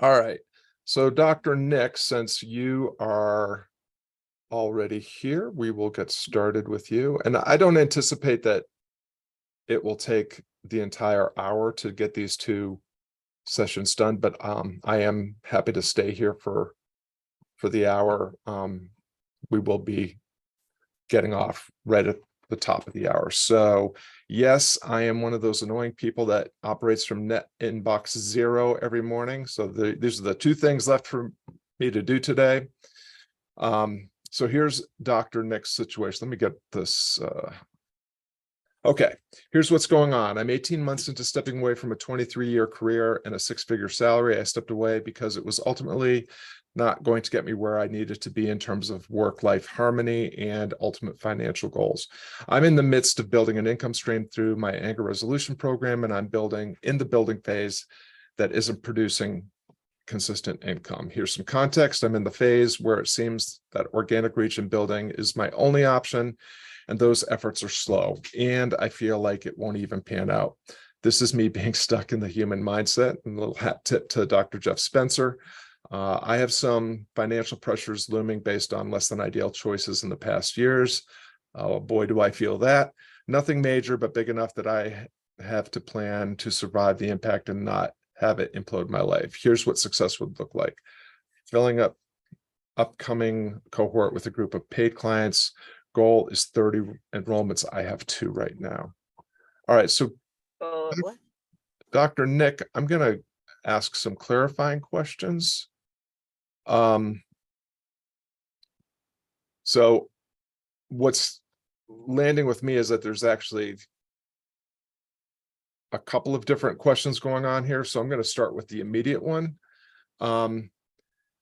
All right. So Dr. Nick, since you are already here, we will get started with you. And I don't anticipate that it will take the entire hour to get these two sessions done, but I am happy to stay here for the hour. We will be getting off right at the top of the hour. So yes, I am one of those annoying people that operates from net inbox 0 every morning. So these are the two things left for me to do today. So here's Dr. Nick's situation. Let me get this. Okay, here's what's going on. I'm 18 months into stepping away from a 23-year career and a 6-figure salary. I stepped away because it was ultimately not going to get me where I needed to be in terms of work-life harmony and ultimate financial goals. I'm in the midst of building an income stream through my anger resolution program, and I'm building in the building phase that isn't producing consistent income. Here's some context. I'm in the phase where it seems that organic reach and building is my only option, and those efforts are slow, and I feel like it won't even pan out. This is me being stuck in the human mindset. And a little hat tip to Dr. Jeff Spencer. I have some financial pressures looming based on less than ideal choices in the past years. Oh boy, do I feel that. Nothing major, but big enough that I have to plan to survive the impact and not have it implode my life. Here's what success would look like. Filling up upcoming cohort with a group of paid clients. Goal is 30 enrollments. I have 2 right now. All right, so What? Dr. Nick, I'm going to ask some clarifying questions. So what's landing with me is that there's actually a couple of different questions going on here. So I'm going to start with the immediate one.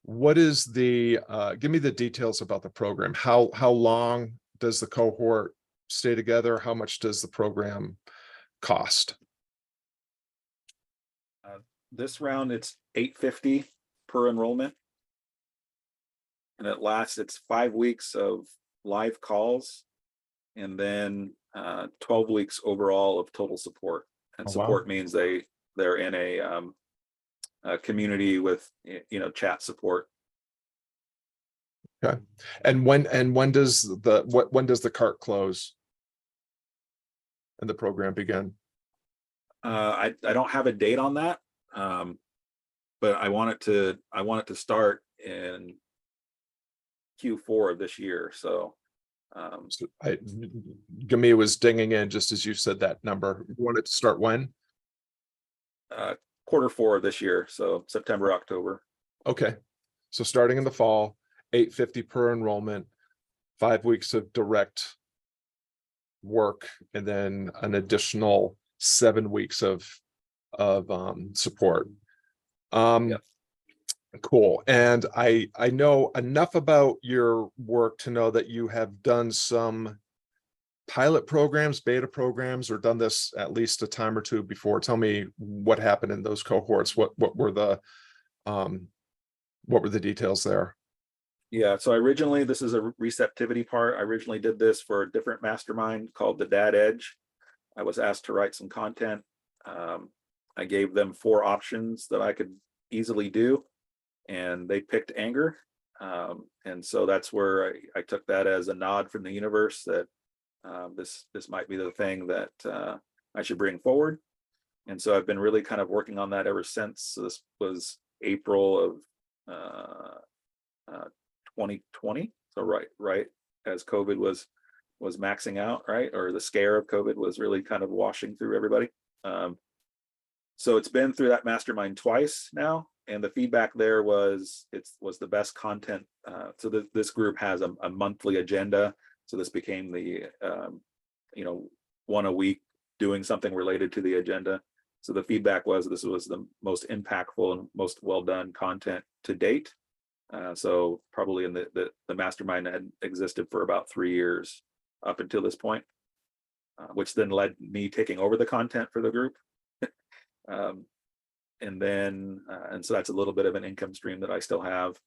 What is the, give me the details about the program. How long does the cohort stay together? How much does the program cost? This round, it's $850 per enrollment. And it's 5 weeks of live calls, and then 12 weeks overall of total support. And Oh, wow. support means they're in a community with, chat support. Okay. And when does when does the cart close and the program begin? I don't have a date on that, but I want it to start in Q4 of this year. So Gamia was dinging in just as you said that number. You want it to start when? Q4 of this year, so September, October. Okay, so starting in the fall, $850 per enrollment, 5 weeks of direct work, and then an additional 7 weeks of support. Yep. Cool. And I know enough about your work to know that you have done some pilot programs, beta programs, or done this at least a time or two before. Tell me what happened in those cohorts. What were the details there? Yeah, so originally, this is a receptivity part. I originally did this for a different mastermind called the Dad Edge. I was asked to write some content. I gave them 4 options that I could easily do, and they picked anger. And so that's where I took that as a nod from the universe that this might be the thing that I should bring forward. And so I've been really kind of working on that ever since. So this was April of 2020. So right as COVID was maxing out, right, or the scare of COVID was really kind of washing through everybody. So it's been through that mastermind twice now, and the feedback there was the best content. So this group has a monthly agenda. So this became the 1 a week doing something related to the agenda. So the feedback was this was the most impactful and most well done content to date. So probably in the mastermind had existed for about 3 years up until this point, which then led me taking over the content for the group. And so that's a little bit of an income stream that I still have.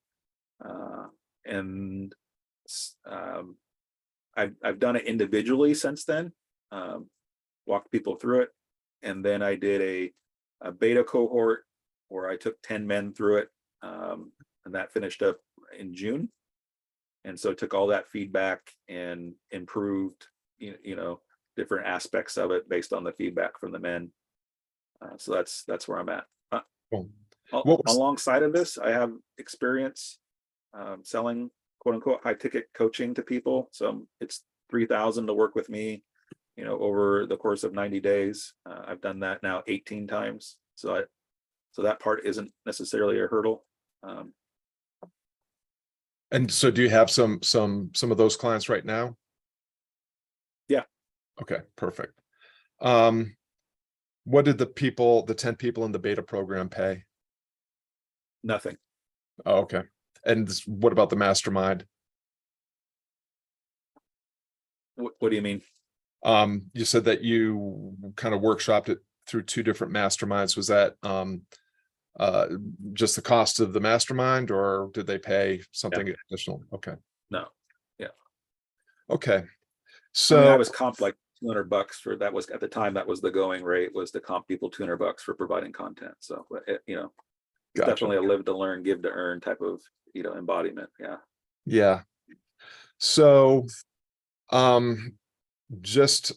I've done it individually since then, walked people through it. And then I did a beta cohort where I took 10 men through it. And that finished up in June. And so took all that feedback and improved, different aspects of it based on the feedback from the men. So that's where I'm at. Cool. What was- Alongside of this, I have experience selling quote unquote high ticket coaching to people. So it's $3,000 to work with me, over the course of 90 days. I've done that now 18 times. So that part isn't necessarily a hurdle. And so do you have some of those clients right now? Yeah. Okay, perfect. What did the 10 people in the beta program pay? Nothing. Oh, okay. And what about the mastermind? What do you mean? You said that you kind of workshopped it through 2 different masterminds. Was that just the cost of the mastermind, or did they pay something additional? Okay. No. Yeah. Okay. I mean, I So was comped like $200 for that. Was at the time that was the going rate, was to comp people $200 for providing content. So gotcha. definitely a live to learn, give to earn type of embodiment. Yeah. Yeah. So just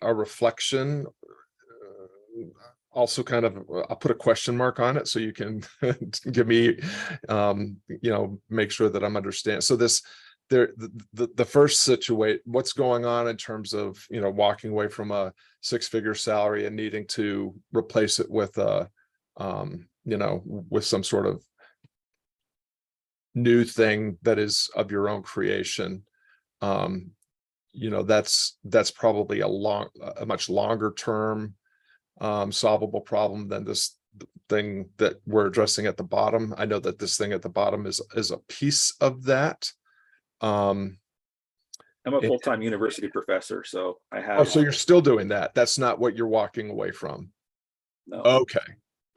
a reflection, also kind of, I'll put a question mark on it so you can give me, make sure that I'm understanding. So the first situation, what's going on in terms of, walking away from a 6-figure salary and needing to replace it with with some sort of new thing that is of your own creation. That's probably a much longer term solvable problem than this thing that we're addressing at the bottom. I know that this thing at the bottom is a piece of that. I'm a full-time university professor, so I have. Oh, so you're still doing that. That's not what you're walking away from. No.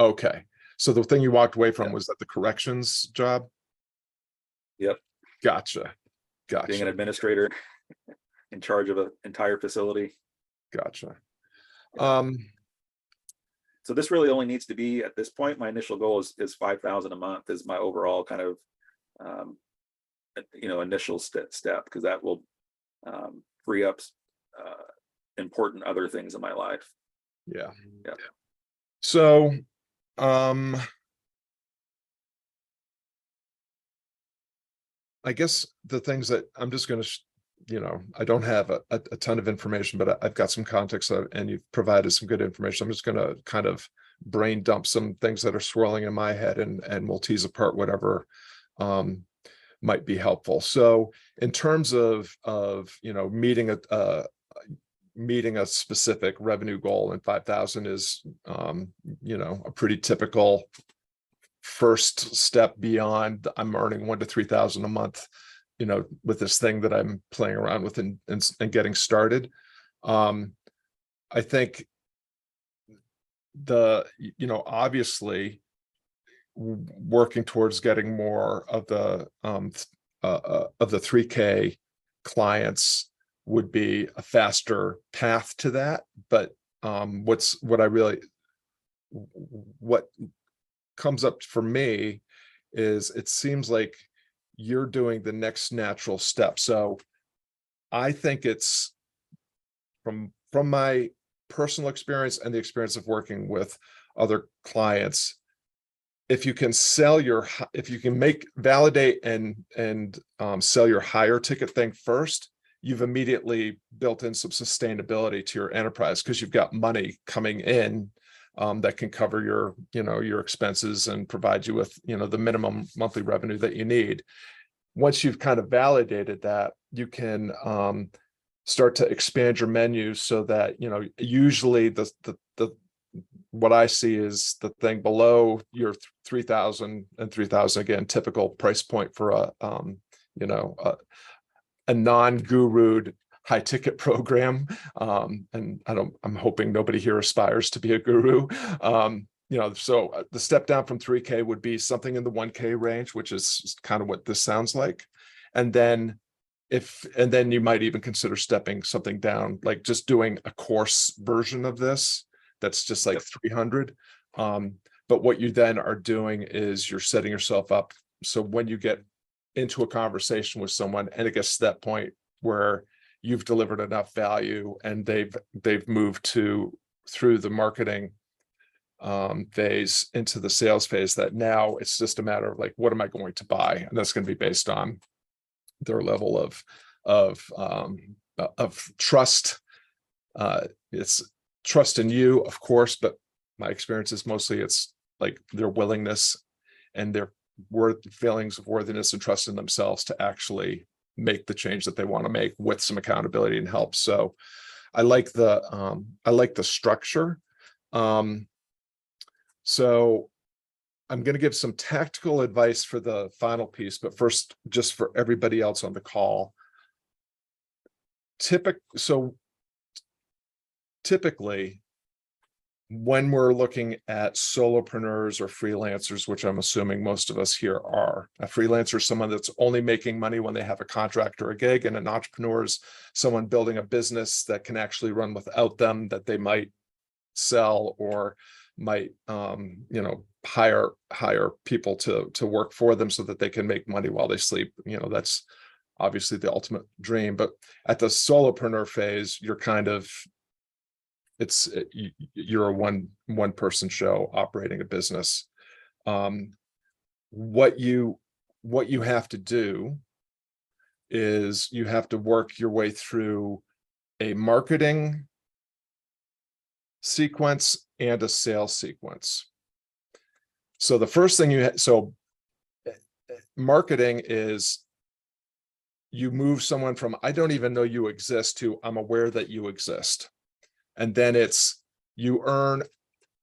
Okay. So the thing you walked away from was that the corrections job? Yep. Gotcha. Being an administrator in charge of an entire facility. Gotcha. So this really only needs to be, at this point, my initial goal is 5,000 a month is my overall kind of, initial step, because that will free up important other things in my life. Yeah. Yeah. So, I guess the things that I'm just going to, I don't have a ton of information, but I've got some context and you've provided some good information. I'm just going to kind of brain dump some things that are swirling in my head, and we'll tease apart whatever might be helpful. So in terms of meeting a specific revenue goal, and 5,000 is a pretty typical first step beyond I'm earning 1,000 to 3,000 a month, with this thing that I'm playing around with and getting started. I think obviously working towards getting more of the 3K clients would be a faster path to that. But what comes up for me is it seems like you're doing the next natural step. So I think it's from my personal experience and the experience of working with other clients, if you can validate and sell your higher ticket thing first, you've immediately built in some sustainability to your enterprise, because you've got money coming in that can cover your expenses and provide you with the minimum monthly revenue that you need. Once you've kind of validated that, you can start to expand your menu so that usually the what I see is the thing below your 3,000 and 3,000, again, typical price point for a non-guru'd high ticket program. And I'm hoping nobody here aspires to be a guru. So the step down from 3K would be something in the 1K range, which is kind of what this sounds like. And then you might even consider stepping something down, like just doing a course version of this. That's just like 300. But But what you then are doing is you're setting yourself up. So when you get into a conversation with someone and it gets to that point where you've delivered enough value and they've moved through the marketing phase into the sales phase, that now it's just a matter of like, what am I going to buy? And that's going to be based on their level of trust. It's trust in you, of course, but my experience is mostly it's like their willingness and their feelings of worthiness and trust in themselves to actually make the change that they want to make with some accountability and help. So I like the structure. So I'm going to give some tactical advice for the final piece, but first, just for everybody else on the call. Typically, when we're looking at solopreneurs or freelancers, which I'm assuming most of us here are, a freelancer is someone that's only making money when they have a contract or a gig, and an entrepreneur is someone building a business that can actually run without them, that they might sell or might hire people to work for them so that they can make money while they sleep. That's obviously the ultimate dream. But at the solopreneur phase, you're you're a one person show operating a business. What you have to do is you have to work your way through a marketing sequence and a sales sequence. So the first thing marketing is you move someone from I don't even know you exist to I'm aware that you exist. And then it's you earn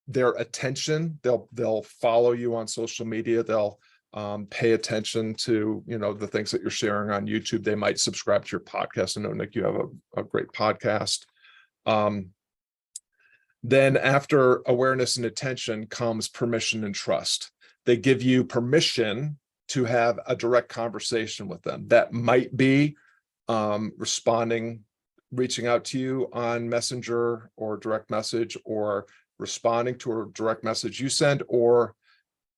their attention. They'll follow you on social media. They'll pay attention to the things that you're sharing on YouTube. They might subscribe to your podcast. I know, Nick, you have a great podcast. Then after awareness and attention comes permission and trust. They give you permission to have a direct conversation with them. That might be reaching out to you on Messenger or direct message, or responding to a direct message you send, or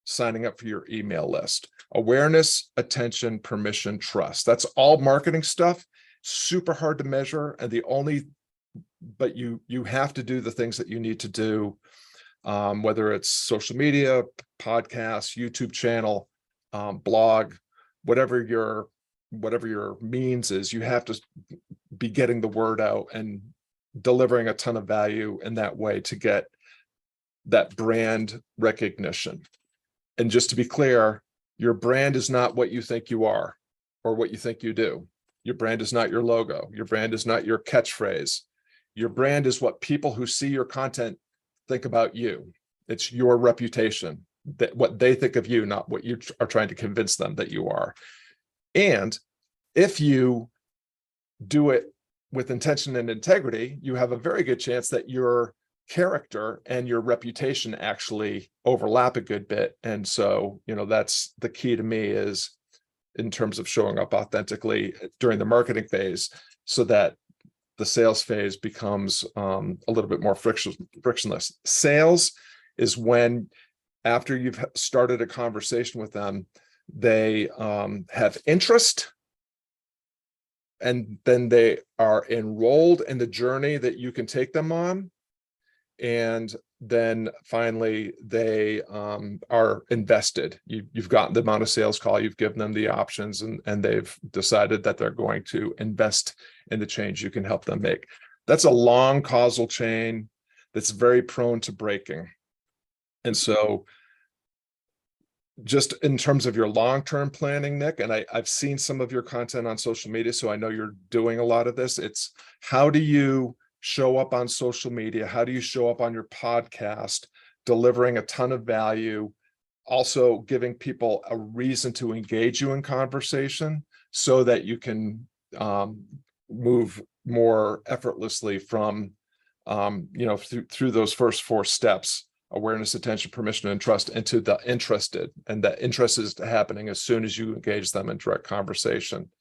signing up for your email list. Awareness, attention, permission, trust. That's all marketing stuff. Super hard to measure. And but you have to do the things that you need to do, whether it's social media, podcasts, YouTube channel, blog, whatever your means is. You have to be getting the word out and delivering a ton of value in that way to get that brand recognition. And just to be clear, your brand is not what you think you are or what you think you do. Your brand is not your logo. Your brand is not your catchphrase. Your brand is what people who see your content think about you. It's your reputation, that what they think of you, not what you are trying to convince them that you are. And if you do it with intention and integrity, you have a very good chance that your character and your reputation actually overlap a good bit. And so, that's the key to me, is in terms of showing up authentically during the marketing phase, so that the sales phase becomes a little bit more frictionless. Sales is when, after you've started a conversation with them, they have interest, and then they are enrolled in the journey that you can take them on. And then finally, they are invested. You've gotten them on a sales call, you've given them the options, and they've decided that they're going to invest in the change you can help them make. That's a long causal chain that's very prone to breaking. And so, just in terms of your long-term planning, Nick, and I've seen some of your content on social media, so I know you're doing a lot of this. It's how do you show up on social media? How do you show up on your podcast, delivering a ton of value, also giving people a reason to engage you in conversation, so that you can move more effortlessly from, through those first 4 steps: awareness, attention, permission, and trust, into the interested. And that interest is happening as soon as you engage them in direct conversation.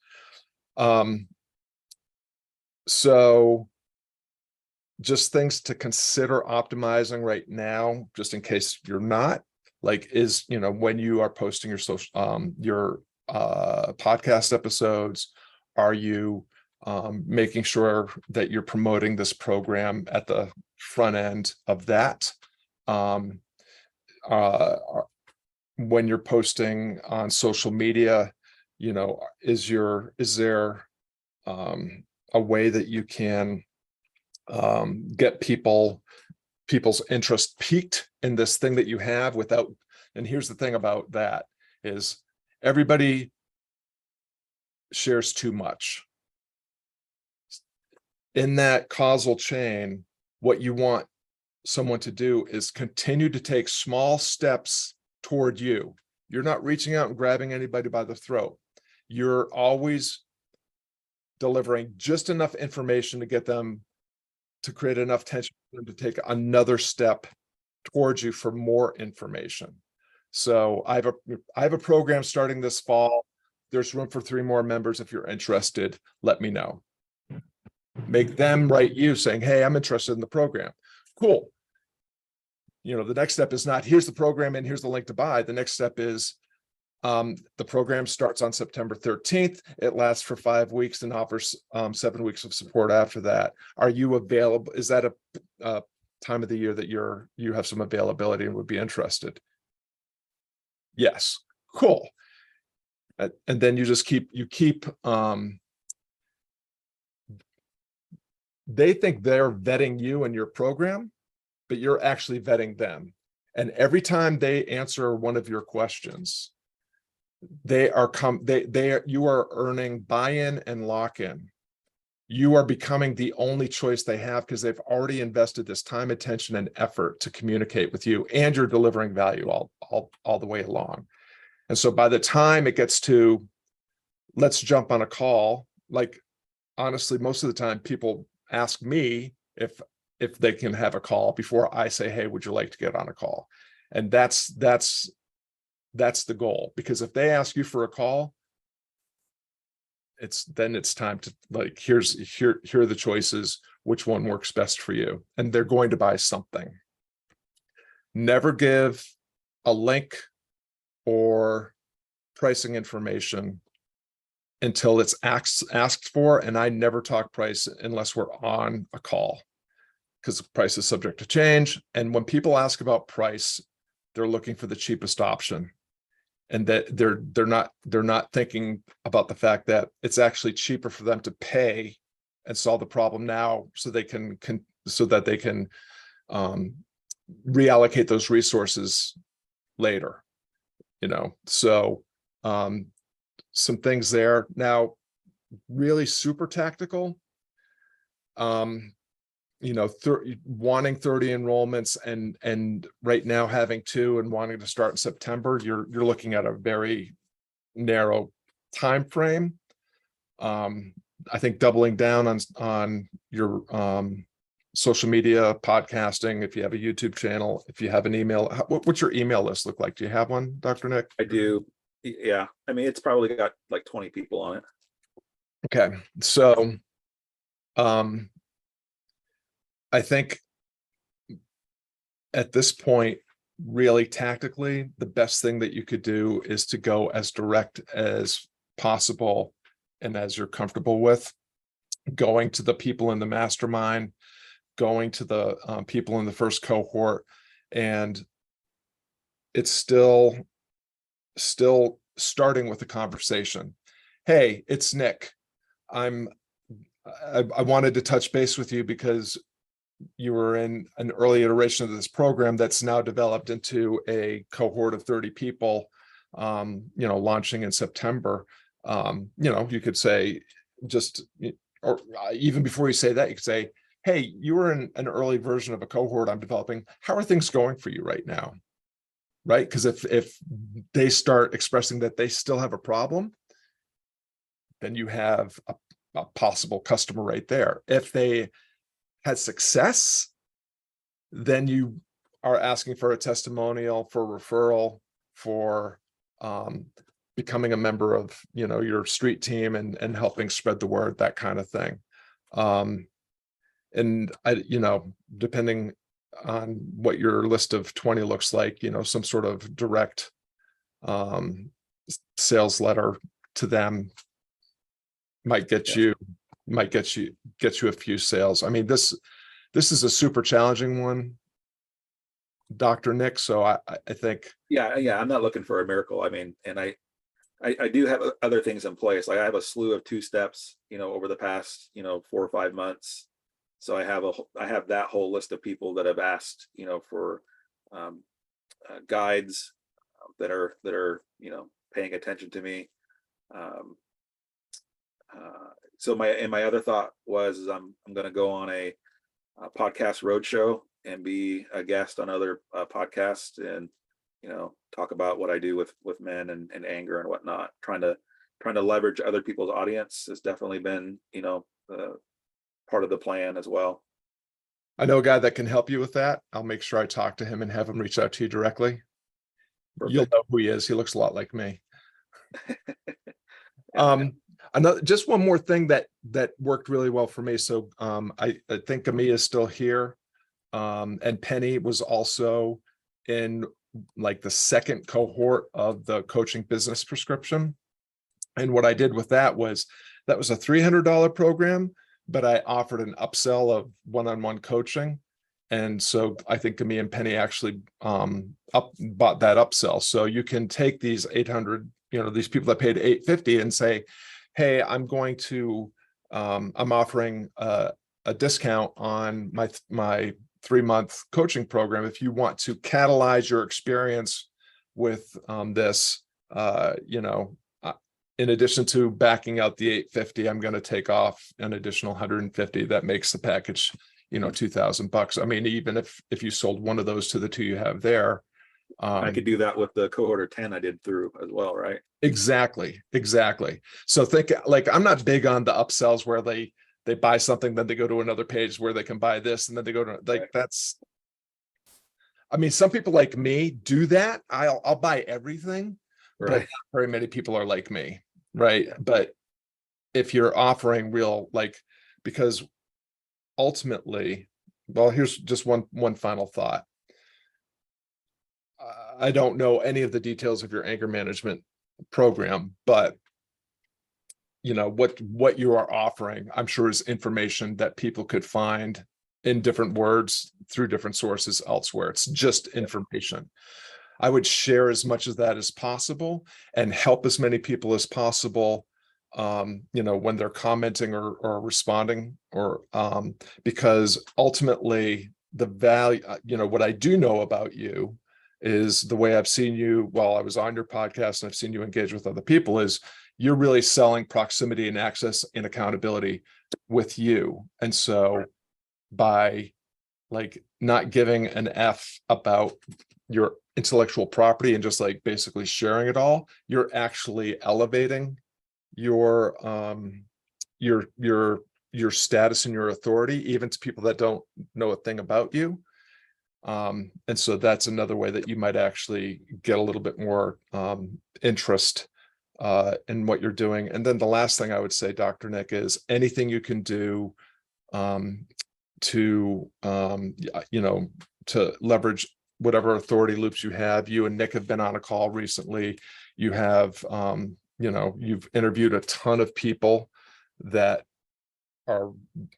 So just things to consider optimizing right now, just in case you're not. Like, is, you know, when you are posting your social, your podcast episodes, are you making sure that you're promoting this program at the front end of that? Um, uh, when you're posting on social media, you know, is there a way that you can get people's interest piqued in this thing that you have without, and here's the thing about that is everybody shares too much. In that causal chain, what you want someone to do is continue to take small steps toward you. You're not reaching out and grabbing anybody by the throat. You're always delivering just enough information to get them to create enough tension for them to take another step towards you for more information. So I have a program starting this fall. There's room for 3 more members. If you're interested, let me know. Make them write you saying, hey, I'm interested in the program. Cool. You know, the next step is not here's the program and here's the link to buy. The next step is the program starts on September 13th. It lasts for 5 weeks and offers 7 weeks of support after that. Are you available? Is that a time of the year that you have some availability and would be interested? Yes. Cool. And then you just keep they think they're vetting you and your program, but you're actually vetting them. And every time they answer one of your questions, you are earning buy-in and lock-in. You are becoming the only choice they have because they've already invested this time, attention, and effort to communicate with you, and you're delivering value all the way along. And so by the time it gets to, let's jump on a call, like honestly, most of the time people ask me if they can have a call before I say, hey, would you like to get on a call? And that's the goal, because if they ask you for a call, it's time to like, here are the choices, which one works best for you, and they're going to buy something. Never give a link or pricing information until it's asked for, and I never talk price unless we're on a call, because price is subject to change. And when people ask about price, they're looking for the cheapest option, and that they're not thinking about the fact that it's actually cheaper for them to pay and solve the problem now, so they can reallocate those resources later. You know, so some things there. Now, really super tactical. You know, wanting 30 enrollments and right now having 2 and wanting to start in September, you're looking at a very narrow time frame. I think doubling down on your social media, podcasting, if you have a YouTube channel, if you have an email, what's your email list look like? Do you have one, Dr. Nick? I do. Yeah. I mean, it's probably got like 20 people on it. Okay. So, I think at this point, really tactically, the best thing that you could do is to go as direct as possible and as you're comfortable with, going to the people in the mastermind, going to the people in the first cohort, and it's still starting with the conversation. Hey, it's Nick. I wanted to touch base with you because you were in an early iteration of this program that's now developed into a cohort of 30 people, you know, launching in September. You know, you could say just, or even before you say that, you could say, hey, you were in an early version of a cohort I'm developing. How are things going for you right now? Right? Because if they start expressing that they still have a problem, then you have a possible customer right there. If they had success, then you are asking for a testimonial, for referral, for becoming a member of, you know, your street team and helping spread the word, that kind of thing. And I, you know, depending on what your list of 20 looks like, some sort of direct sales letter to them might get Yes. you a few sales. I mean, this is a super challenging one, Dr. Nick. So I think, Yeah, I'm not looking for a miracle. I mean, and I do have other things in place. Like I have a slew of 2-steps, over the past, 4 or 5 months. So I have that whole list of people that have asked, for um, guides that are paying attention to me. So my other thought was I'm going to go on a podcast roadshow and be a guest on other podcasts and talk about what I do with men and anger and whatnot. Trying to leverage other people's audience has definitely been part of the plan as well. I know a guy that can help you with that. I'll make sure I talk to him and have him reach out to you directly. You'll Perfect. know who he is. He looks a lot like me. Yeah. Another, just one more thing that worked really well for me. So I think Amia is still here. And Penny was also in like the second cohort of the coaching business prescription. And what I did with that was a $300 program, but I offered an upsell of one-on-one coaching. And so I think Amia and Penny actually bought that upsell. So you can take these 800, these people that paid $850 and say, hey, I'm offering a discount on my 3-month coaching program. If you want to catalyze your experience with this, in addition to backing out the $850, I'm going to take off an additional $150. That makes the package, $2,000. I mean, even if you sold one of those to the 2 you have there, I could do that with the cohort of 10 I did through as well, right? Exactly. So think, like, I'm not big on the upsells where they buy something, then they go to another page where they can buy this, and then they go to that's. I mean, some people like me do that. I'll buy everything, but Right. not very many people are like me, right? But if you're offering real, because ultimately, well, here's just one final thought. I don't know any of the details of your anger management program, but what you are offering, I'm sure, is information that people could find in different words through different sources elsewhere. It's just information. I would share as much of that as possible and help as many people as possible, when they're commenting or responding, or because ultimately the value, what I do know about you is the way I've seen you while I was on your podcast and I've seen you engage with other people is you're really selling proximity and access and accountability with you. And so by not giving an F about your intellectual property and just basically sharing it all, you're actually elevating your status and your authority, even to people that don't know a thing about you. And so that's another way that you might actually get a little bit more interest in what you're doing. And then the last thing I would say, Dr. Nick, is anything you can do to leverage whatever authority loops you have. You and Nick have been on a call recently. You have you've interviewed a ton of people that are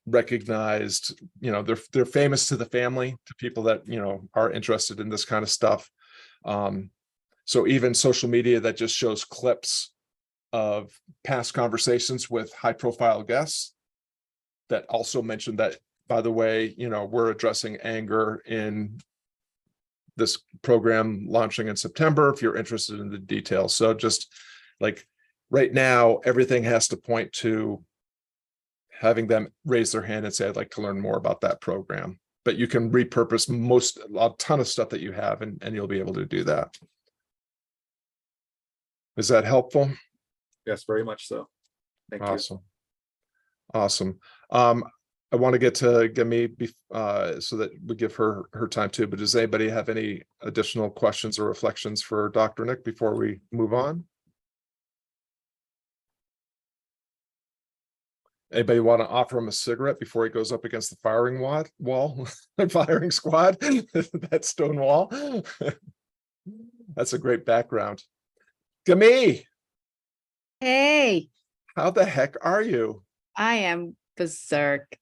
recognized, they're famous to the family, to people that are interested in this kind of stuff. So even social media that just shows clips of past conversations with high profile guests that also mentioned that, by the way, we're addressing anger in this program launching in September, if you're interested in the details. So just right now, everything has to point to having them raise their hand and say, I'd like to learn more about that program. But you can repurpose a ton of stuff that you have, and you'll be able to do that. Is that helpful? Yes, very much so. Thank you. Awesome. I want to get to Gami so that we give her time too, but does anybody have any additional questions or reflections for Dr. Nick before we move on? Anybody want to offer him a cigarette before he goes up against the firing wall, firing squad, that stone wall? That's a great background. Gami, Hey, how the heck are you? I am berserk.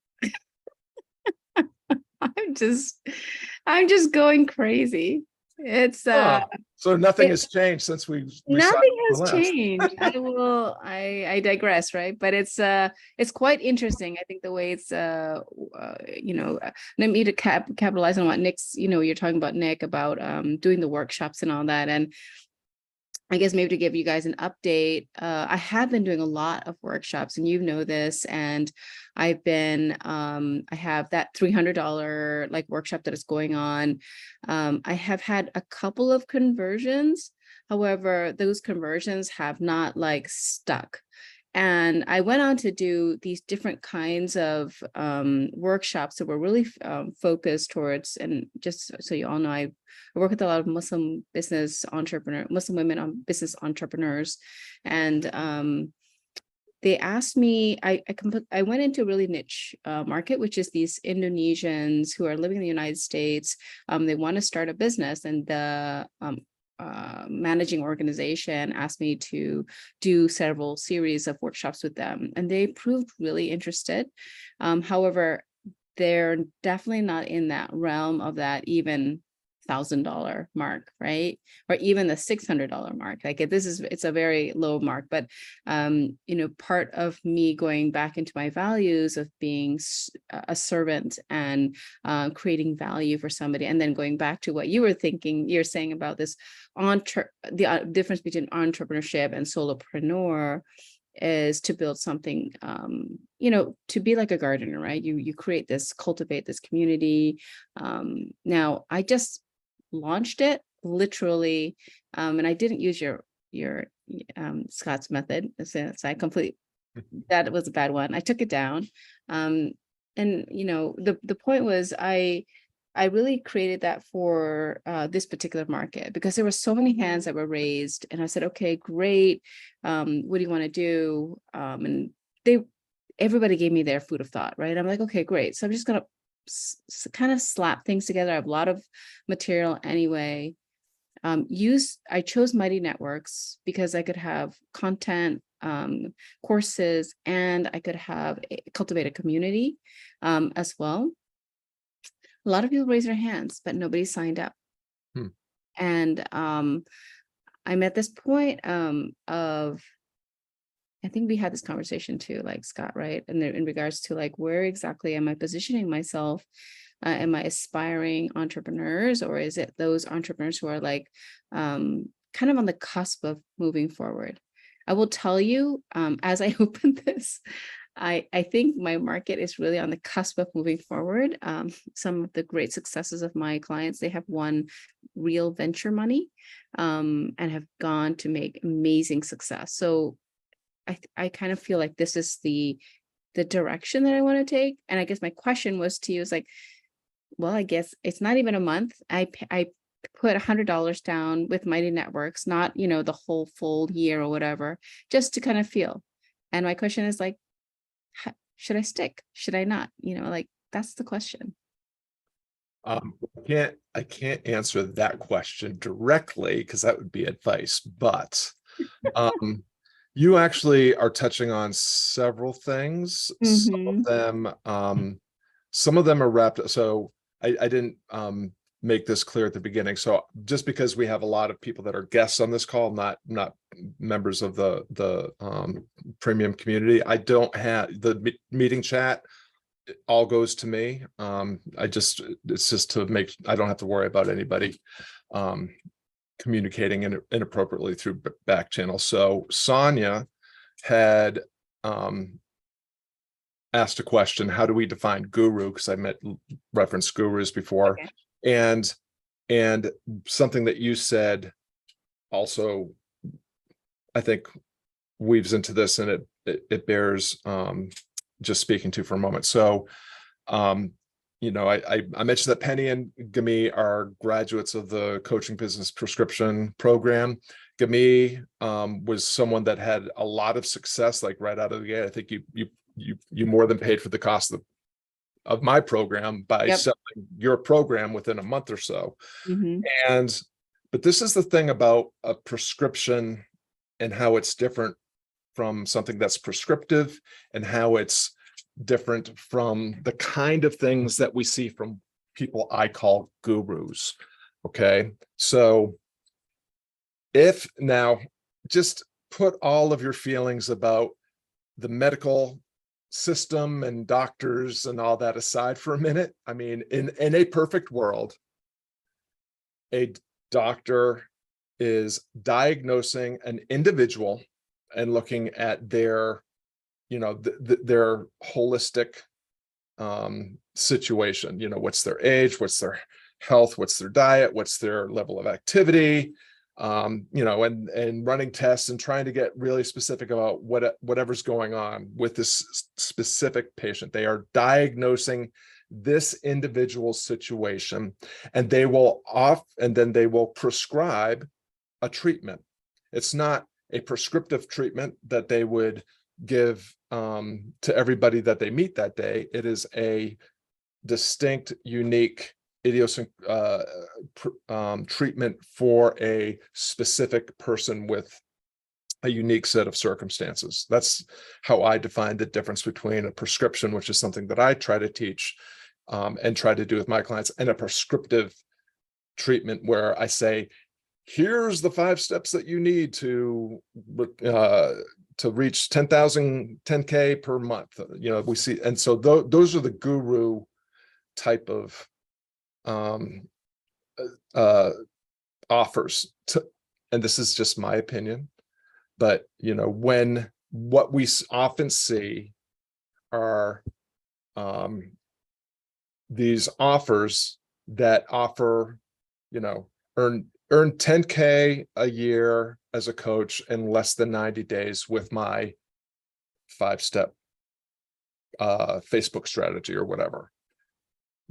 I'm just I'm just going crazy. It's Huh. So nothing it- has changed since we saw nothing you has last. changed. I digress, right? But it's quite interesting. I think the way it's let me to capitalize on what Nick's, you're talking about Nick about doing the workshops and all that. And I guess maybe to give you guys an update, I have been doing a lot of workshops, and you know this, and I have that $300 like workshop that is going on. I have had a couple of conversions. However, those conversions have not like stuck. And I went on to do these different kinds of workshops that were really focused towards, and just so you all know, I work with a lot of Muslim women on business entrepreneurs. And they asked me, I went into a really niche market, which is these Indonesians who are living in the United States. They want to start a business, and the managing organization asked me to do several series of workshops with them, and they proved really interested. However, they're definitely not in that realm of that even $1,000 mark, right? Or even the $600 mark. Like it's a very low mark, but part of me going back into my values of being a servant and creating value for somebody, and then going back to what you're saying about this the difference between entrepreneurship and solopreneur is to build something, to be like a gardener, right? You cultivate this community. Now I just launched it literally, and I didn't use your Scott's method, since that was a bad one. I took it down. And the point was I really created that for this particular market, because there were so many hands that were raised, and I said, okay, great. What do you want to do? And everybody gave me their food of thought, right? I'm like, okay, great. So I'm just going to kind of slap things together. I have a lot of material anyway. I chose Mighty Networks because I could have content, courses, and I could cultivate a community as well. A lot of people raise their hands, but nobody signed up. And I'm at this point of, I think we had this conversation too, like Scott, right? And in regards to like, where exactly am I positioning myself? Am I aspiring entrepreneurs, or is it those entrepreneurs who are like kind of on the cusp of moving forward? I will tell you, as I open this, I think my market is really on the cusp of moving forward. Some of the great successes of my clients, they have won real venture money and have gone to make amazing success. So I kind of feel like this is the direction that I want to take. And I guess my question was to you is like, well, I guess it's not even a month. I put $100 down with Mighty Networks, not, the whole full year or whatever, just to kind of feel. And my question is like, should I stick? Should I not? Like, that's the question. I can't answer that question directly because that would be advice, but you actually are touching on several things. Some of them are wrapped. So I didn't make this clear at the beginning. So just because we have a lot of people that are guests on this call, not members of the premium community, I don't have the meeting chat. It all goes to me. It's just to make, I don't have to worry about anybody communicating inappropriately through back channel. So Sonia had asked a question: how do we define guru? Because I referenced gurus before. Okay. And something that you said also, I think, weaves into this, and it bears just speaking to for a moment. So I mentioned that Penny and Gami are graduates of the Coaching Business Prescription program. Gami was someone that had a lot of success, like right out of the gate. I think you you more than paid for the cost of my program by Yep. selling your program within a month or so. Mhm. But this is the thing about a prescription and how it's different from something that's prescriptive, and how it's different from the kind of things that we see from people I call gurus. Okay. So if now just put all of your feelings about the medical system and doctors and all that aside for a minute. I mean, in a perfect world, a doctor is diagnosing an individual and looking at their, their holistic situation. What's their age, what's their health, what's their diet, what's their level of activity, and running tests and trying to get really specific about whatever's going on with this specific patient. They are diagnosing this individual's situation, and then they will prescribe a treatment. It's not a prescriptive treatment that they would give to everybody that they meet that day. It is a distinct, unique treatment for a specific person with a unique set of circumstances. That's how I define the difference between a prescription, which is something that I try to teach and try to do with my clients, and a prescriptive treatment where I say, here's the 5 steps that you need to reach 10K per month. We see, and so those are the guru type of offers and this is just my opinion, but when what we often see are these offers that offer, earn 10K a year as a coach in less than 90 days with my 5-step Facebook strategy or whatever.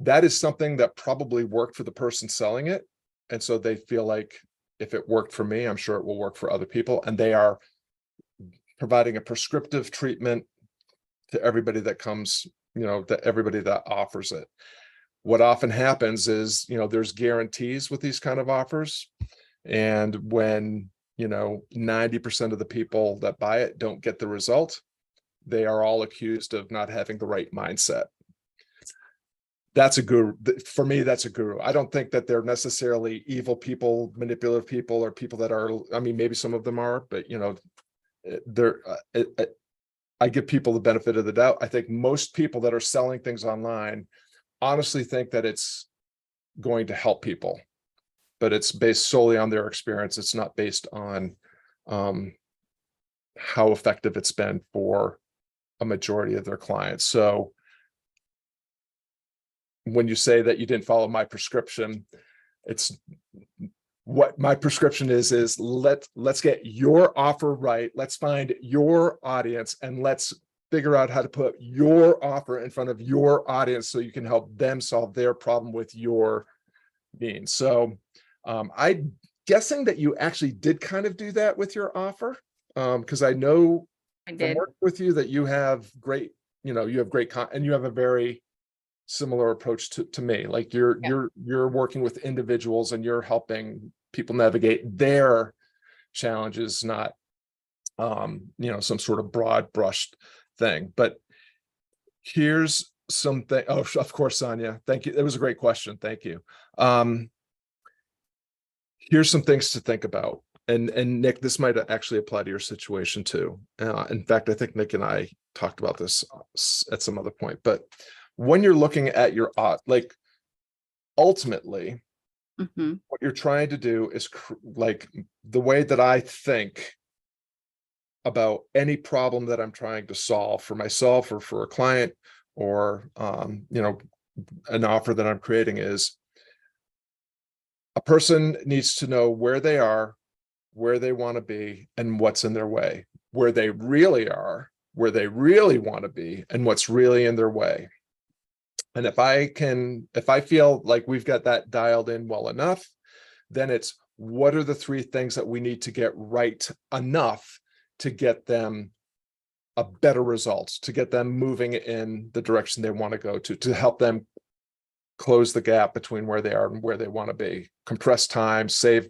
That is something that probably worked for the person selling it. And so they feel like if it worked for me, I'm sure it will work for other people. And they are providing a prescriptive treatment to everybody that comes, everybody that offers it. What often happens is, there's guarantees with these kind of offers. And when, 90% of the people that buy it don't get the result, they are all accused of not having the right mindset. That's a guru. For me, that's a guru. I don't think that they're necessarily evil people, manipulative people, or people that are, maybe some of them are, but I give people the benefit of the doubt. I think most people that are selling things online honestly think that it's going to help people, but it's based solely on their experience. It's not based on how effective it's been for a majority of their clients. So when you say that you didn't follow my prescription, it's what my prescription is let's get your offer right. Let's find your audience and let's figure out how to put your offer in front of your audience so you can help them solve their problem with your means. So I'm guessing that you actually did kind of do that with your offer, because I know I from did. working with you that you have great, you have great and you have a very similar approach to me. Like you're working with individuals and you're helping people navigate their challenges, not some sort of broad brushed thing. But here's something. Oh, of course, Sonia, thank you. It was a great question. Thank you. Here's some things to think about. And Nick, this might actually apply to your situation too. In fact, I think Nick and I talked about this at some other point, but when you're looking at your ultimately, what you're trying to do is like the way that I think about any problem that I'm trying to solve for myself or for a client or, an offer that I'm creating is a person needs to know where they are, where they want to be, and what's in their way, where they really are, where they really want to be, and what's really in their way. And if I feel like we've got that dialed in well enough, then it's what are the 3 things that we need to get right enough to get them a better result, to get them moving in the direction they want to go to help them close the gap between where they are and where they want to be. Compress time, save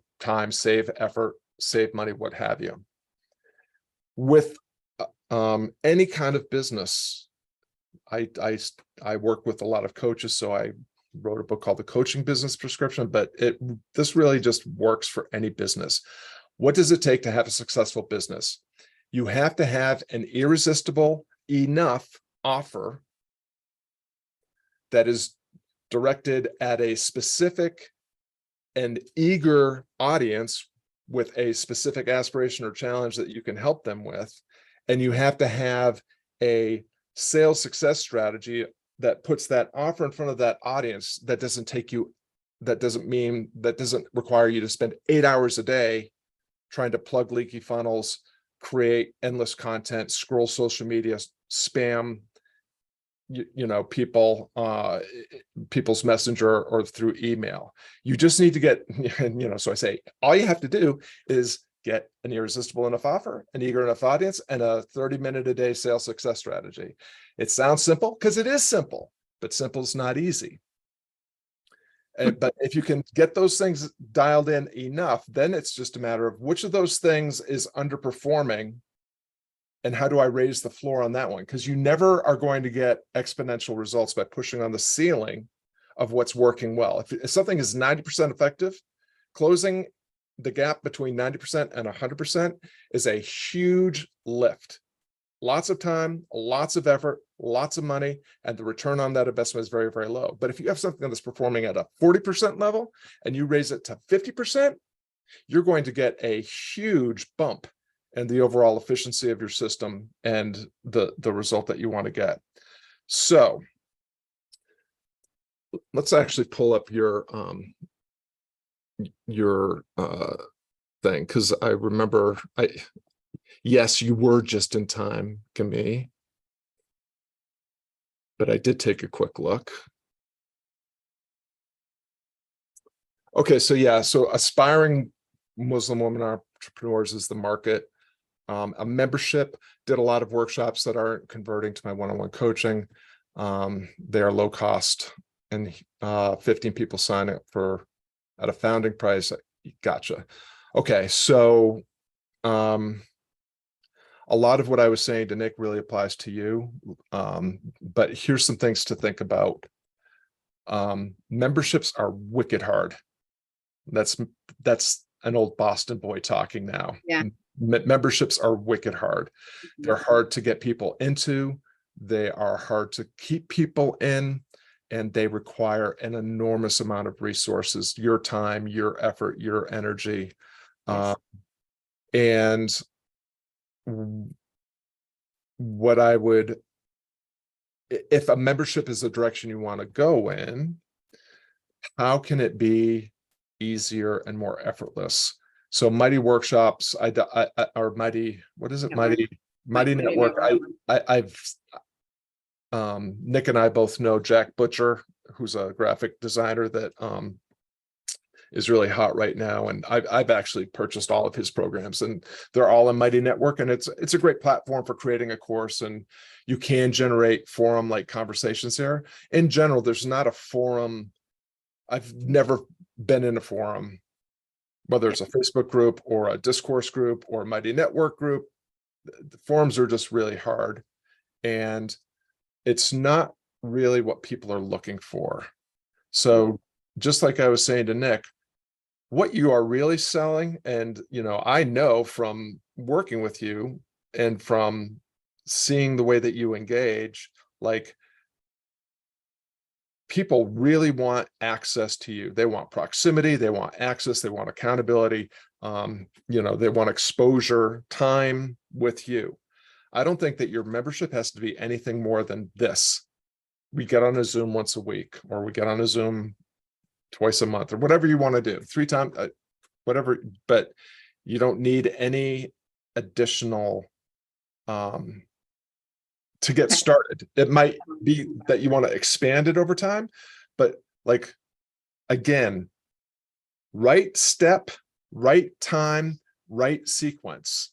effort, save money, what have you. With any kind of business, I work with a lot of coaches, so I wrote a book called The Coaching Business Prescription, but this really just works for any business. What does it take to have a successful business? You have to have an irresistible enough offer that is directed at a specific and eager audience with a specific aspiration or challenge that you can help them with. And you have to have a sales success strategy that puts that offer in front of that audience that doesn't require you to spend 8 hours a day trying to plug leaky funnels, create endless content, scroll social media, spam, people's messenger or through email. You just need to get, so I say, all you have to do is get an irresistible enough offer, an eager enough audience, and a 30-minute a day sales success strategy. It sounds simple because it is simple, but simple is not easy. But if you can get those things dialed in enough, then it's just a matter of which of those things is underperforming and how do I raise the floor on that one? Because you never are going to get exponential results by pushing on the ceiling of what's working well. If something is 90% effective, closing the gap between 90% and 100% is a huge lift. Lots of time, lots of effort, lots of money, and the return on that investment is very, very low. But if you have something that's performing at a 40% level and you raise it to 50%, you're going to get a huge bump in the overall efficiency of your system and the result that you want to get. So let's actually pull up your thing, because I remember yes, you were just in time, Camille, but I did take a quick look. Okay, so yeah, so aspiring Muslim women entrepreneurs is the market. A membership, did a lot of workshops that aren't converting to my one-on-one coaching. They are low cost, and 15 people sign up at a founding price. Gotcha. Okay, so a lot of what I was saying to Nick really applies to you, but here's some things to think about. Memberships are wicked hard. That's an old Boston boy talking now. Yeah. Memberships are wicked hard. They're hard to get people into. They are hard to keep people in, and they require an enormous amount of resources, your time, your effort, your energy. Yes. And what I would, if a membership is the direction you want to go in, how can it be easier and more effortless? So Mighty Workshops, or Mighty, what is it? Network. Mighty Network. I've Nick and I both know Jack Butcher, who's a graphic designer that is really hot right now, and I've actually purchased all of his programs, and they're all in Mighty Network, and it's a great platform for creating a course, and you can generate forum like conversations there. In general, there's not a forum. I've never been in a forum, whether it's a Facebook group or a discourse group or a Mighty Network group. The forums are just really hard, and it's not really what people are looking for. So just like I was saying to Nick, what you are really selling, and I know from working with you and from seeing the way that you engage, like, people really want access to you. They want proximity, they want access, they want accountability, they want exposure, time with you. I don't think that your membership has to be anything more than this. We get on a Zoom once a week, or we get on a Zoom twice a month, or whatever you want to do, 3 times, whatever, but you don't need any additional to get started. It might be that you want to expand it over time, but like, again, right step, right time, right sequence.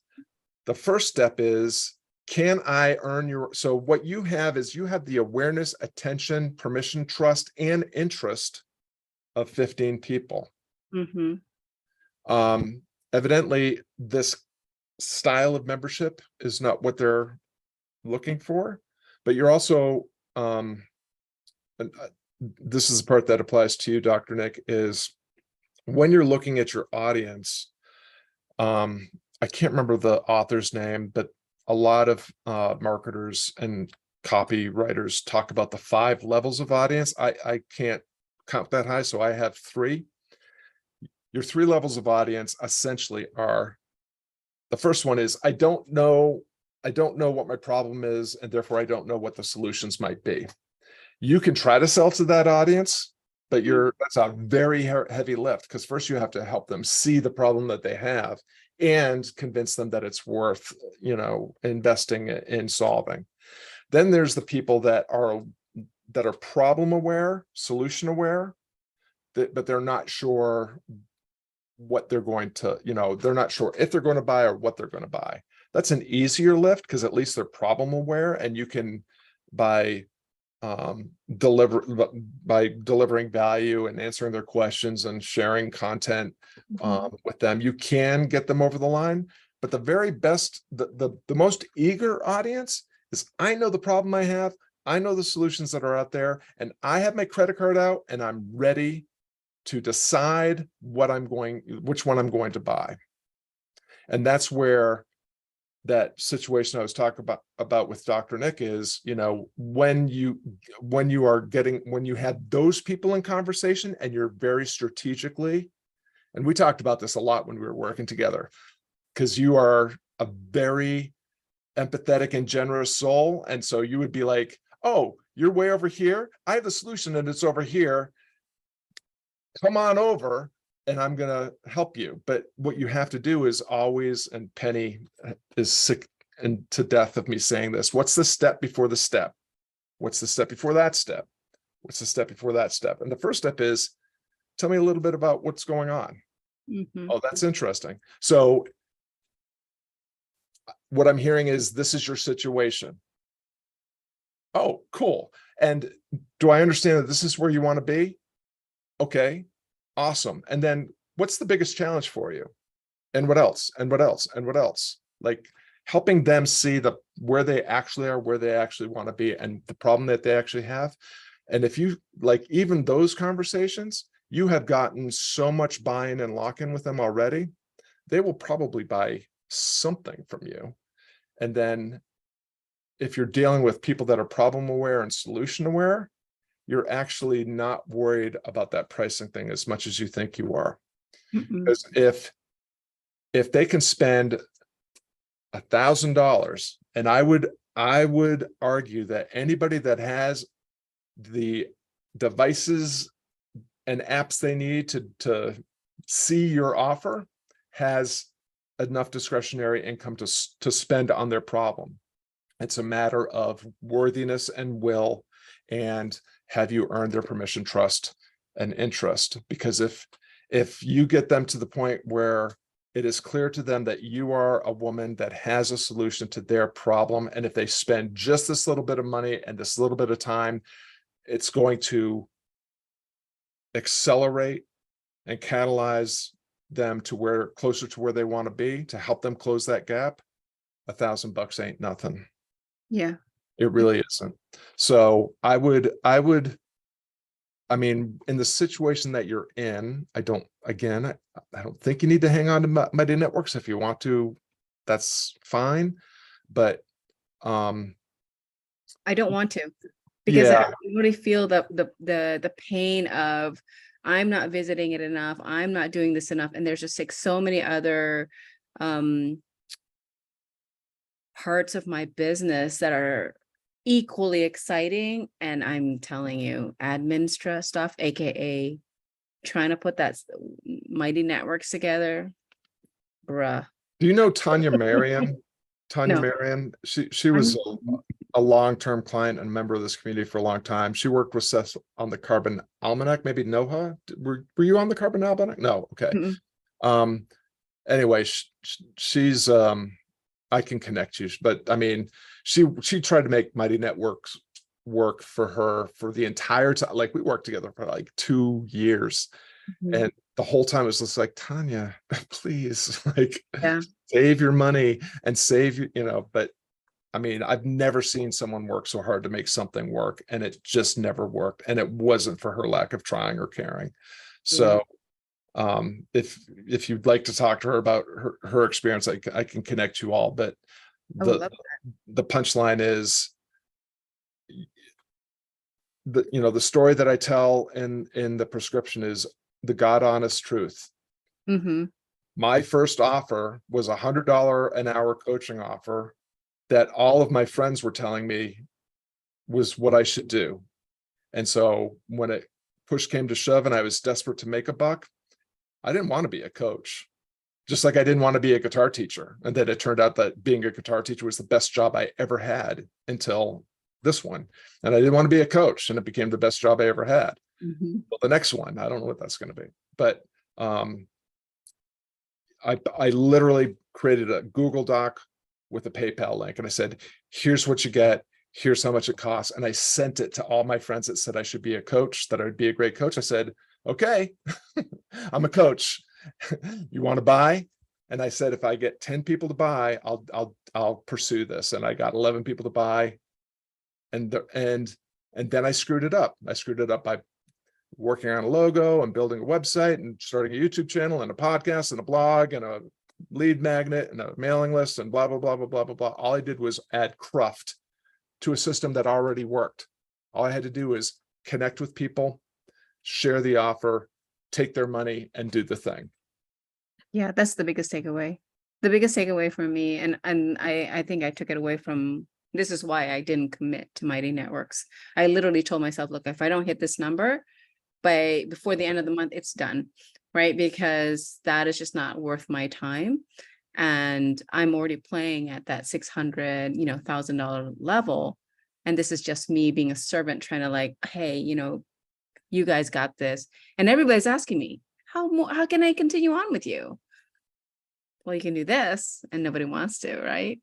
The first step is can I earn your, so what you have is you have the awareness, attention, permission, trust, and interest of 15 people. Mm-hmm. Evidently, this style of membership is not what they're looking for, but you're also, this is the part that applies to you, Dr. Nick, is when you're looking at your audience, I can't remember the author's name, but a lot of marketers and copywriters talk about the 5 levels of audience. I can't count that high, so I have 3. Your 3 levels of audience essentially are, the first one is, I don't know what my problem is, and therefore I don't know what the solutions might be. You can try to sell to that audience, but that's a very heavy lift, because first you have to help them see the problem that they have and convince them that it's worth, investing in solving. Then there's the people that are problem aware, solution aware, but they're not sure what they're going to, they're not sure if they're going to buy or what they're going to buy. That's an easier lift, because at least they're problem aware, and you can, by delivering value and answering their questions and sharing content with them, you can get them over the line. But the very best, the most eager audience is, I know the problem I have, I know the solutions that are out there, and I have my credit card out and I'm ready to decide which one I'm going to buy. And that's where that situation I was talking about with Dr. Nick is, when you had those people in conversation, and you're very strategically, and we talked about this a lot when we were working together, because you are a very empathetic and generous soul. And so you would be like, oh, you're way over here, I have the solution and it's over here, come on over and I'm going to help you. But what you have to do is always, and Penny is sick and to death of me saying this, what's the step before the step? What's the step before that step? What's the step before that step? And the first step is, tell me a little bit about what's going on. Mm-hmm. Oh, that's interesting. So what I'm hearing is, this is your situation. Oh, cool. And do I understand that this is where you want to be? Okay, awesome. And then what's the biggest challenge for you? And what else? And what else? And what else? Like, helping them see where they actually are, where they actually want to be, and the problem that they actually have. And if you like, even those conversations, you have gotten so much buy-in and lock-in with them already, they will probably buy something from you. And then if you're dealing with people that are problem aware and solution aware, you're actually not worried about that pricing thing as much as you think you are. Mm-mm. Because if they can spend $1,000, and I would argue that anybody that has the devices and apps they need to see your offer has enough discretionary income to spend on their problem. It's a matter of worthiness and will, and have you earned their permission, trust, and interest? Because if you get them to the point where it is clear to them that you are a woman that has a solution to their problem, and if they spend just this little bit of money and this little bit of time, it's going to accelerate and catalyze them to closer to where they want to be, to help them close that gap. $1,000 ain't nothing. Yeah. It really isn't. So I mean, in the situation that you're in, I don't think you need to hang on to Mighty Networks. If you want to, that's fine. But I don't want to, because yeah, I really feel the pain of, I'm not visiting it enough, I'm not doing this enough, and there's just like so many other parts of my business that are equally exciting. And I'm telling you, admin stuff, aka trying to put that Mighty Networks together, bruh. do you know Tanya Marion? Tanya No. Marion, she was a long-term client and member of this community for a long time. She worked with Seth on the Carbon Almanac, maybe Noha. Were you on the Carbon Almanac? No. Okay. Mm-mm. Anyway, she's I can connect you, but I mean, she tried to make Mighty Networks work for her for the entire time. Like we worked together for like 2 years, Mhm. and the whole time it was just like, Tanya, please, like, Yeah. save your money and save you know. But I mean, I've never seen someone work so hard to make something work, and it just never worked. And it wasn't for her lack of trying or caring. So if you'd like to talk to her about her experience, I can connect you all. But I would the love the punchline is the story that I tell in the prescription is the God honest truth. Mm-hmm. My first offer was $100 an hour coaching offer that all of my friends were telling me was what I should do. And so when it push came to shove and I was desperate to make a buck, I didn't want to be a coach. Just like I didn't want to be a guitar teacher. And then it turned out that being a guitar teacher was the best job I ever had until this one. And I didn't want to be a coach, and it became the best job I ever had. Mm-hmm. Well, the next one, I don't know what that's going to be, but I literally created a Google Doc with a PayPal link, and I said, here's what you get. Here's how much it costs. And I sent it to all my friends that said I should be a coach, that I'd be a great coach. I said, okay, I'm a coach. You want to buy? And I said, if I get 10 people to buy, I'll pursue this. And I got 11 people to buy. And then I screwed it up. I screwed it up by working on a logo and building a website and starting a YouTube channel and a podcast and a blog and a lead magnet and a mailing list and blah, blah, blah, blah, blah, blah, blah. All I did was add cruft to a system that already worked. All I had to do was connect with people, share the offer, take their money, and do the thing. Yeah, that's the biggest takeaway. The biggest takeaway for me, and I think I took it away from, this is why I didn't commit to Mighty Networks. I literally told myself, look, if I don't hit this number before the end of the month, it's done, right? Because that is just not worth my time. And I'm already playing at that $600, $1,000 level. And this is just me being a servant trying to like, hey, you guys got this. And everybody's asking me, how can I continue on with you? Well, you can do this, and nobody wants to, right?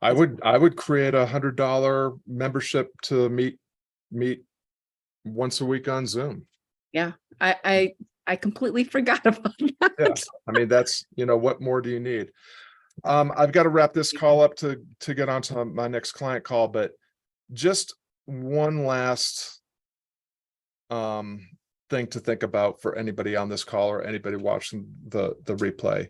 I would create $100 membership to meet once a week on Zoom. Yeah, I completely forgot about that. Yeah, I mean, that's, what more do you need? I've got to wrap this call up to get on to my next client call, but just one last thing to think about for anybody on this call or anybody watching the replay.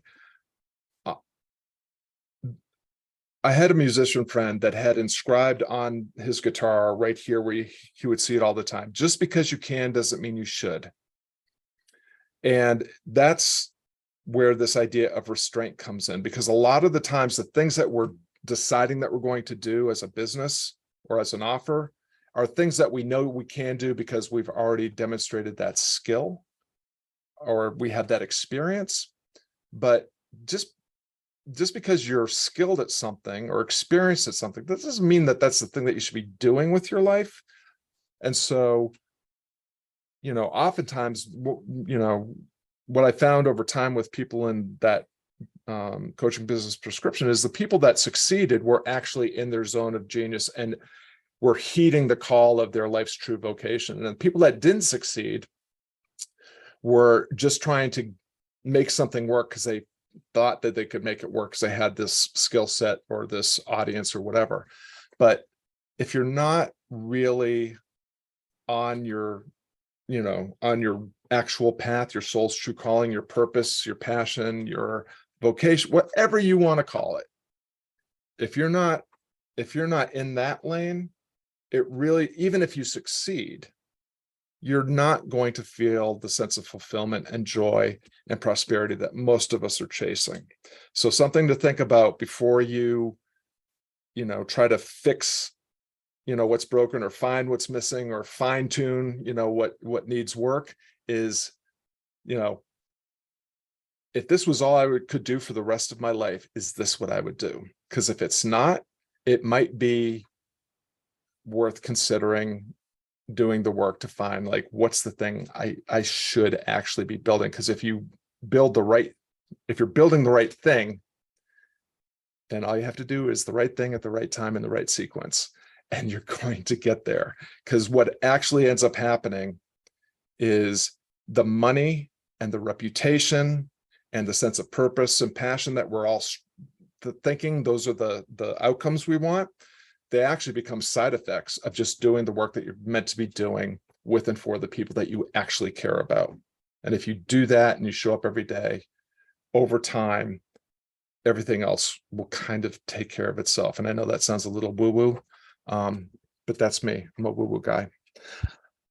I had a musician friend that had inscribed on his guitar right here where he would see it all the time. Just because you can doesn't mean you should. And that's where this idea of restraint comes in, because a lot of the times the things that we're deciding that we're going to do as a business or as an offer are things that we know we can do because we've already demonstrated that skill or we have that experience. But just because you're skilled at something or experienced at something, that doesn't mean that that's the thing that you should be doing with your life. And so, oftentimes, what I found over time with people in that coaching business prescription is the people that succeeded were actually in their zone of genius and were heeding the call of their life's true vocation. And the people that didn't succeed were just trying to make something work because they thought that they could make it work because they had this skill set or this audience or whatever. But if you're not really on your actual path, your soul's true calling, your purpose, your passion, your vocation, whatever you want to call it, if you're not in that lane, it really, even if you succeed, you're not going to feel the sense of fulfillment and joy and prosperity that most of us are chasing. So something to think about before you try to fix what's broken or find what's missing or fine tune what needs work is, if this was all I could do for the rest of my life, is this what I would do? Because if it's not, it might be worth considering doing the work to find like what's the thing I should actually be building. Because if you're building the right thing, And all you have to do is the right thing at the right time in the right sequence. And you're going to get there. Because what actually ends up happening is the money and the reputation and the sense of purpose and passion that we're all thinking those are the outcomes we want. They actually become side effects of just doing the work that you're meant to be doing with and for the people that you actually care about. And if you do that and you show up every day, over time, everything else will kind of take care of itself. And I know that sounds a little woo-woo, but that's me. I'm a woo-woo guy.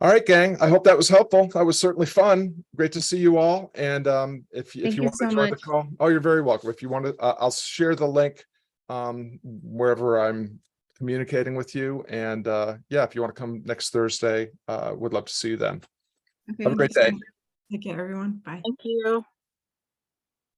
All right, gang. I hope that was helpful. That was certainly fun. Great to see you all. And if Thank you you want so to join the much. call, oh, you're very welcome. If you want to, I'll share the link wherever I'm communicating with you. And yeah, if you want to come next Thursday, would love to see you then. Okay. Have a great Thank day. you so much. Take care, everyone. Bye. Thank you.